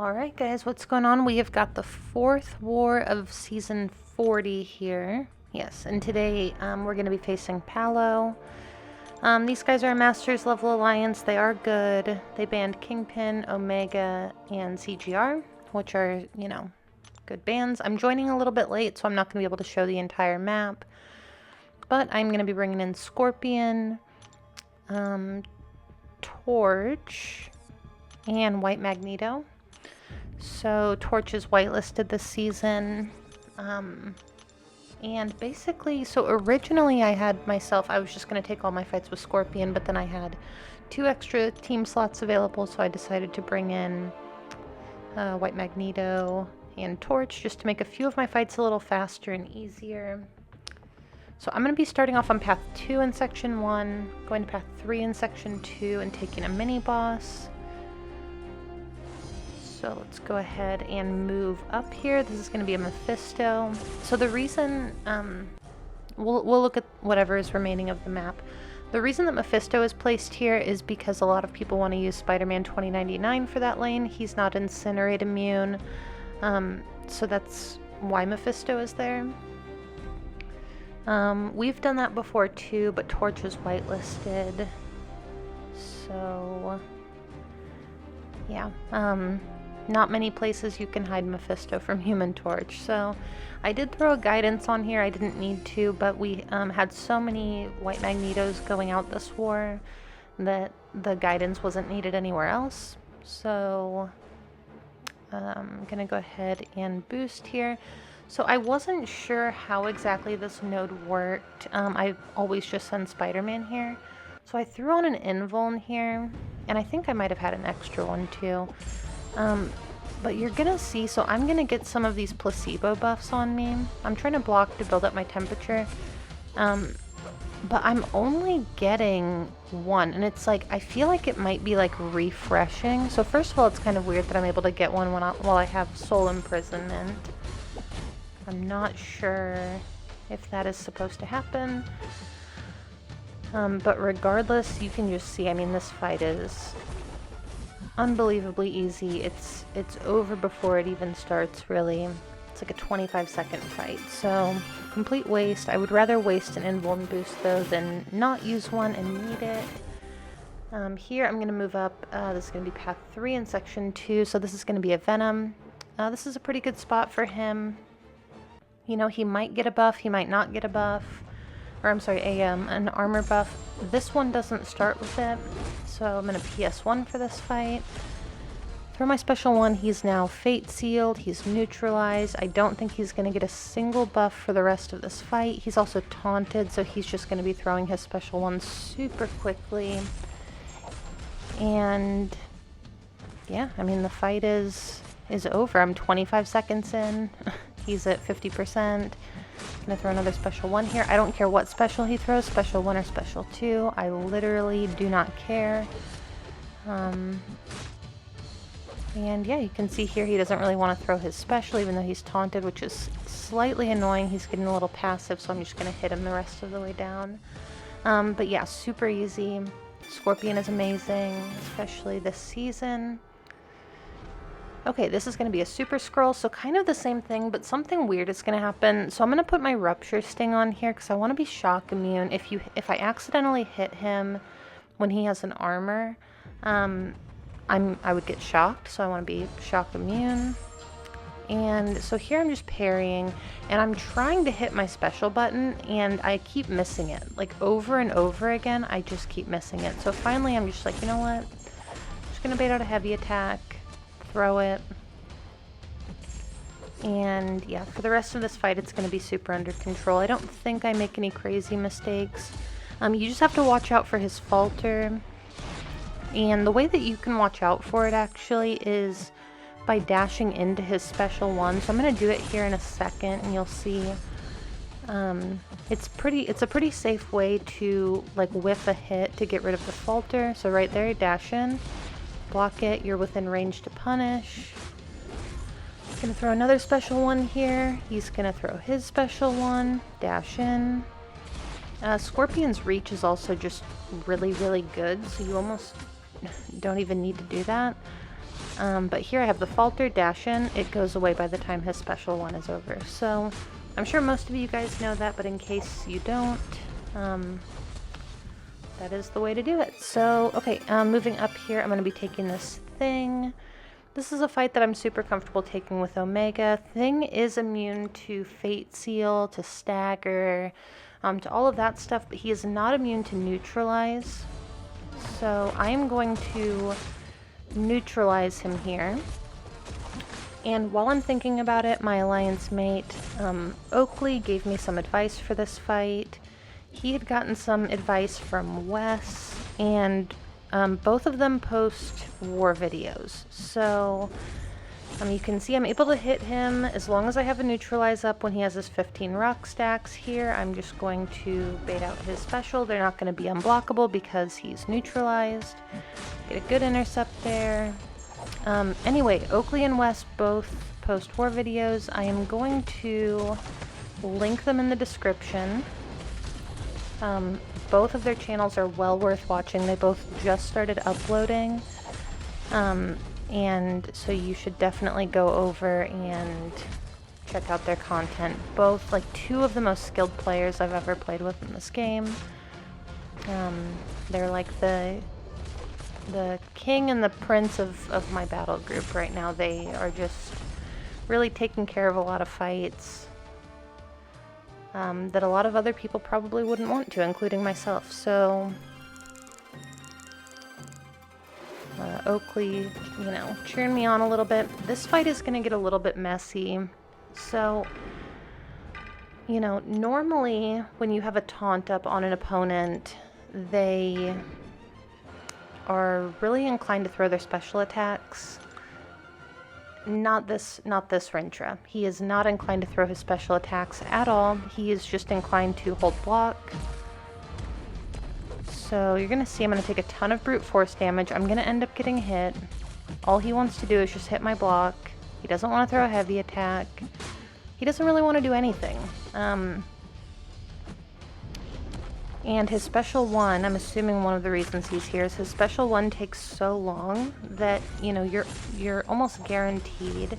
Alright guys, what's going on? We have got the 4th war of season 40 here. Yes, and today we're going to be facing Palo. These guys are a Masters level alliance. They are good. They banned Kingpin, Omega, and CGR, which are, you know, good bans. I'm joining a little bit late, so I'm not going to be able to show the entire map. But I'm going to be bringing in Scorpion, Torch, and White Magneto. So Torch is whitelisted this season, and basically, so originally I was just going to take all my fights with Scorpion, but then I had 2 extra team slots available, so I decided to bring in White Magneto and Torch just to make a few of my fights a little faster and easier. So I'm going to be starting off on path 2 in section 1, going to path 3 in section 2, and taking a mini boss. So let's go ahead and move up here. This is going to be a Mephisto. So the reason, we'll look at whatever is remaining of the map. The reason that Mephisto is placed here is because a lot of people want to use Spider-Man 2099 for that lane. He's not Incinerate immune, so that's why Mephisto is there. We've done that before too, but Torch is whitelisted. So, yeah. Not many places you can hide Mephisto from Human Torch, so I did throw a guidance on here. I didn't need to, but we had so many White Magnetos going out this war that the guidance wasn't needed anywhere else. So I'm gonna go ahead and boost here. So I wasn't sure how exactly this node worked. I always just send Spider-Man here. So I threw on an invuln here, and I think I might have had an extra one too. But you're gonna see, so I'm gonna get some of these placebo buffs on me. I'm trying to block to build up my temperature. But I'm only getting 1, and it's like, I feel like it might be like refreshing. So first of all, it's kind of weird that I'm able to get one while I have soul imprisonment. I'm not sure if that is supposed to happen. But regardless, you can just see, I mean, this fight is unbelievably easy. It's over before it even starts, really. It's like a 25-second fight, so complete waste. I would rather waste an invuln boost though than not use one and need it. Here I'm going to move up. This is going to be path 3 in section 2, so this is going to be a Venom. This is a pretty good spot for him. You know, he might get a buff, he might not get a buff. Or I'm sorry, an armor buff. This one doesn't start with it, so I'm going to PS1 for this fight. For my special one, he's now fate sealed, he's neutralized. I don't think he's going to get a single buff for the rest of this fight. He's also taunted, so he's just going to be throwing his special one super quickly. And yeah, I mean, the fight is over. I'm 25 seconds in. He's at 50%. Gonna throw another special one here. I don't care what special he throws, special 1 or special 2. I literally do not care. And yeah, you can see here he doesn't really want to throw his special, even though he's taunted, which is slightly annoying. He's getting a little passive, so I'm just gonna hit him the rest of the way down. But yeah, super easy. Scorpion is amazing, especially this season. Okay, this is going to be a super Skrull, so kind of the same thing, but something weird is going to happen. So I'm going to put my Rupture Sting on here because I want to be shock immune. If I accidentally hit him when he has an armor, I would get shocked, so I want to be shock immune. And so here I'm just parrying, and I'm trying to hit my special button, and I keep missing it. Like over and over again, I just keep missing it. So finally I'm just like, you know what? I'm just going to bait out a heavy attack. Throw it, and yeah, for the rest of this fight it's going to be super under control. I don't think I make any crazy mistakes. You just have to watch out for his falter, and the way that you can watch out for it actually is by dashing into his special one. So I'm going to do it here in a second, and you'll see it's a pretty safe way to like whiff a hit to get rid of the falter. So right there, dash in, block it, you're within range to punish. Gonna throw another special one here. He's gonna throw his special one, dash in. Scorpion's reach is also just really, really good, so you almost don't even need to do that. But here I have the falter dash in. It goes away by the time his special one is over. So I'm sure most of you guys know that, but in case you don't, that is the way to do it. So, okay, moving up here, I'm going to be taking this Thing. This is a fight that I'm super comfortable taking with Omega. Thing is immune to Fate Seal, to Stagger, to all of that stuff, but he is not immune to Neutralize. So I am going to neutralize him here. And while I'm thinking about it, my alliance mate, Oakley, gave me some advice for this fight. He had gotten some advice from Wes, and both of them post war videos. So you can see I'm able to hit him as long as I have a neutralize up when he has his 15 rock stacks here. I'm just going to bait out his special. They're not going to be unblockable because he's neutralized. Get a good intercept there. Anyway, Oakley and Wes both post war videos. I am going to link them in the description. Both of their channels are well worth watching. They both just started uploading. And so you should definitely go over and check out their content. Both, like, two of the most skilled players I've ever played with in this game. They're like the king and the prince of my battle group right now. They are just really taking care of a lot of fights that a lot of other people probably wouldn't want to, including myself. So Oakley, you know, cheering me on a little bit. This fight is going to get a little bit messy. So, you know, normally when you have a taunt up on an opponent, they are really inclined to throw their special attacks. Not this Rintra. He is not inclined to throw his special attacks at all. He is just inclined to hold block. So you're going to see I'm going to take a ton of brute force damage. I'm going to end up getting hit. All he wants to do is just hit my block. He doesn't want to throw a heavy attack. He doesn't really want to do anything. And his special one, I'm assuming one of the reasons he's here is his special one takes so long that, you know, you're almost guaranteed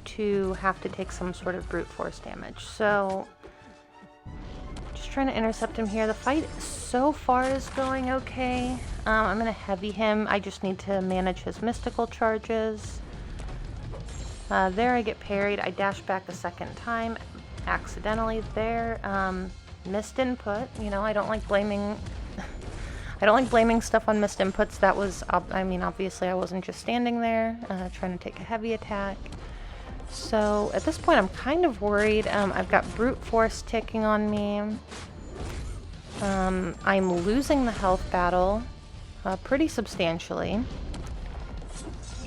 to have to take some sort of brute force damage. So just trying to intercept him here. The fight so far is going okay. I'm gonna heavy him. I just need to manage his mystical charges. There I get parried. I dash back a second time accidentally there. Missed input. You know, I don't like blaming stuff on missed inputs. That was, I mean, obviously I wasn't just standing there trying to take a heavy attack. So at this point I'm kind of worried. I've got brute force ticking on me. I'm losing the health battle pretty substantially.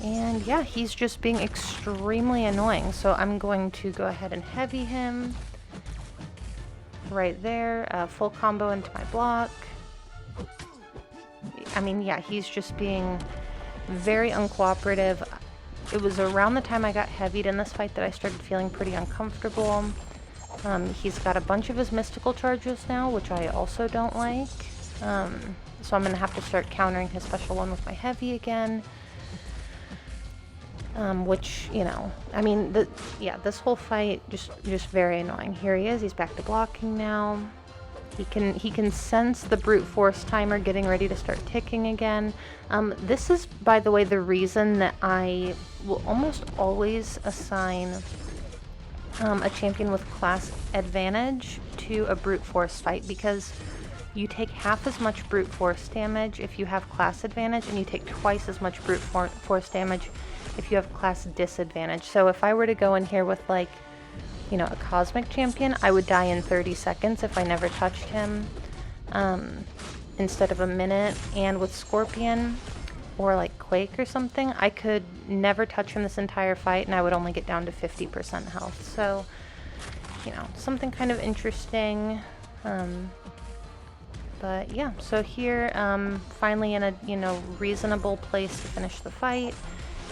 And yeah, he's just being extremely annoying. So I'm going to go ahead and heavy him. Right there, full combo into my block. I mean, yeah, he's just being very uncooperative. It was around the time I got heavied in this fight that I started feeling pretty uncomfortable. He's got a bunch of his mystical charges now, which I also don't like. So I'm going to have to start countering his special one with my heavy again. Which, you know, I mean, this whole fight just very annoying. Here he is. He's back to blocking now. He can sense the brute force timer getting ready to start ticking again. This is, by the way, the reason that I will almost always assign a champion with class advantage to a brute force fight, because you take half as much brute force damage if you have class advantage, and you take twice as much brute force damage if you have class disadvantage. So if I were to go in here with, like, you know, a cosmic champion, I would die in 30 seconds if I never touched him, instead of a minute. And with Scorpion or like Quake or something, I could never touch him this entire fight and I would only get down to 50% health. So, you know, something kind of interesting. But yeah, so here, finally in a, you know, reasonable place to finish the fight.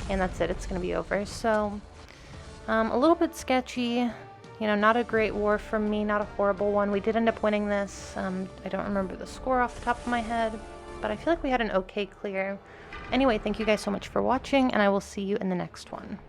And that's it, it's gonna be over. So, a little bit sketchy, you know, not a great war from me, not a horrible one. We did end up winning this. I don't remember the score off the top of my head, but I feel like we had an okay clear. Anyway, thank you guys so much for watching, and I will see you in the next one.